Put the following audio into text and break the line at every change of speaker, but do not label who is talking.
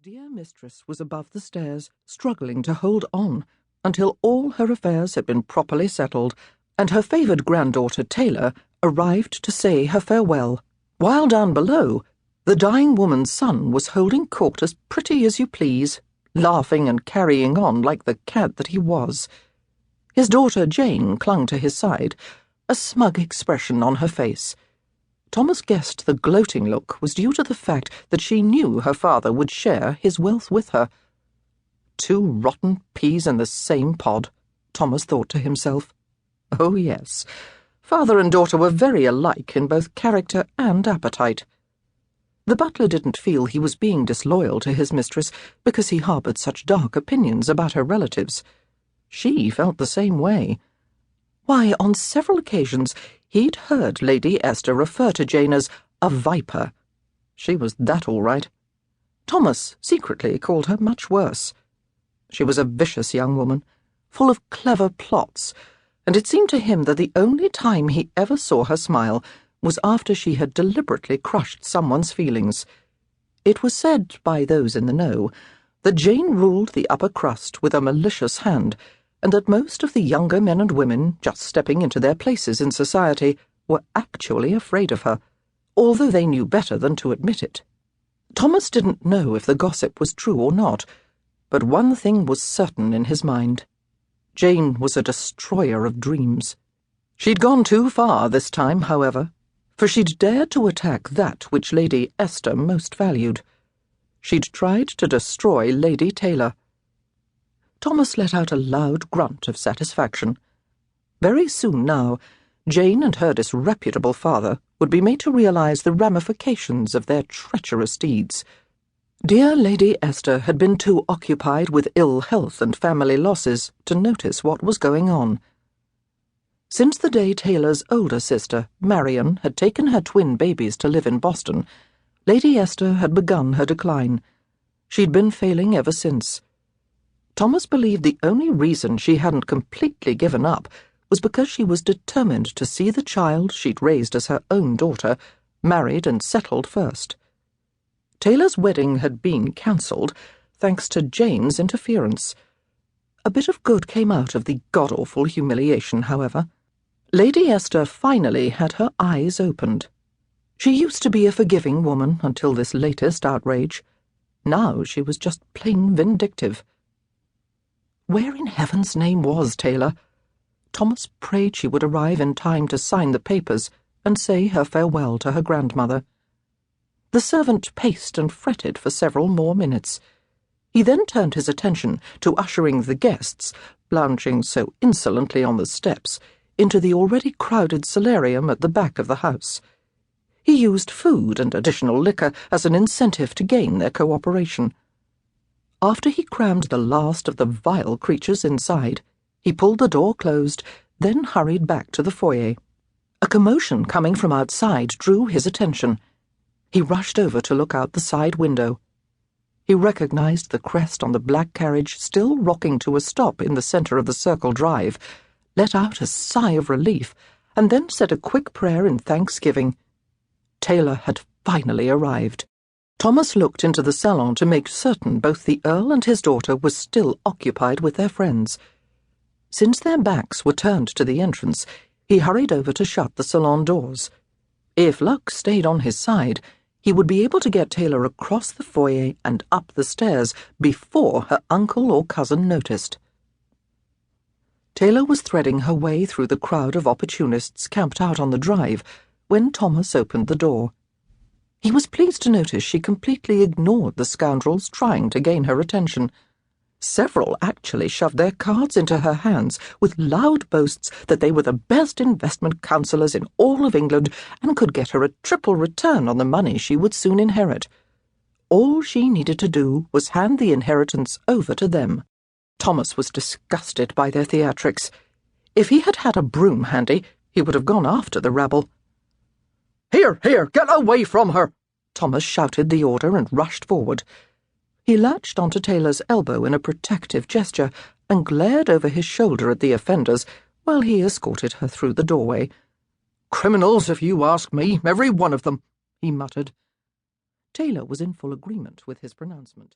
dear mistress was above the stairs, struggling to hold on, until all her affairs had been properly settled, and her favoured granddaughter Taylor arrived to say her farewell, while down below, the dying woman's son was holding court as pretty as you please, laughing and carrying on like the cad that he was. His daughter Jane clung to his side, a smug expression on her face. Thomas guessed the gloating look was due to the fact that she knew her father would share his wealth with her. Two rotten peas in the same pod, Thomas thought to himself. Oh yes, father and daughter were very alike in both character and appetite. The butler didn't feel he was being disloyal to his mistress because he harboured such dark opinions about her relatives. She felt the same way. Why, on several occasions, he'd heard Lady Esther refer to Jane as a viper. She was that all right. Thomas secretly called her much worse. She was a vicious young woman, full of clever plots, and it seemed to him that the only time he ever saw her smile was after she had deliberately crushed someone's feelings. It was said by those in the know that Jane ruled the upper crust with a malicious hand, and that most of the younger men and women just stepping into their places in society were actually afraid of her, although they knew better than to admit it. Thomas didn't know if the gossip was true or not, but one thing was certain in his mind. Jane was a destroyer of dreams. She'd gone too far this time, however, for she'd dared to attack that which Lady Esther most valued. She'd tried to destroy Lady Taylor. Thomas let out a loud grunt of satisfaction. Very soon now, Jane and her disreputable father would be made to realize the ramifications of their treacherous deeds. Dear Lady Esther had been too occupied with ill health and family losses to notice what was going on. Since the day Taylor's older sister, Marion, had taken her twin babies to live in Boston, Lady Esther had begun her decline. She'd been failing ever since. Thomas believed the only reason she hadn't completely given up was because she was determined to see the child she'd raised as her own daughter married and settled first. Taylor's wedding had been cancelled, thanks to Jane's interference. A bit of good came out of the god-awful humiliation, however. Lady Esther finally had her eyes opened. She used to be a forgiving woman until this latest outrage. Now she was just plain vindictive. Where in heaven's name was Taylor? Thomas prayed she would arrive in time to sign the papers and say her farewell to her grandmother. The servant paced and fretted for several more minutes. He then turned his attention to ushering the guests, lounging so insolently on the steps, into the already crowded solarium at the back of the house. He used food and additional liquor as an incentive to gain their cooperation. After he crammed the last of the vile creatures inside, he pulled the door closed, then hurried back to the foyer. A commotion coming from outside drew his attention. He rushed over to look out the side window. He recognized the crest on the black carriage still rocking to a stop in the center of the circle drive, let out a sigh of relief, and then said a quick prayer in thanksgiving. Taylor had finally arrived. Thomas looked into the salon to make certain both the Earl and his daughter were still occupied with their friends. Since their backs were turned to the entrance, he hurried over to shut the salon doors. If luck stayed on his side, he would be able to get Taylor across the foyer and up the stairs before her uncle or cousin noticed. Taylor was threading her way through the crowd of opportunists camped out on the drive when Thomas opened the door. He was pleased to notice she completely ignored the scoundrels trying to gain her attention. Several actually shoved their cards into her hands with loud boasts that they were the best investment counsellors in all of England and could get her a triple return on the money she would soon inherit. All she needed to do was hand the inheritance over to them. Thomas was disgusted by their theatrics. If he had had a broom handy, he would have gone after the rabble. "Here, here, get away from her!" Thomas shouted the order and rushed forward. He latched onto Taylor's elbow in a protective gesture and glared over his shoulder at the offenders while he escorted her through the doorway. "Criminals, if you ask me, every one of them," he muttered. Taylor was in full agreement with his pronouncement.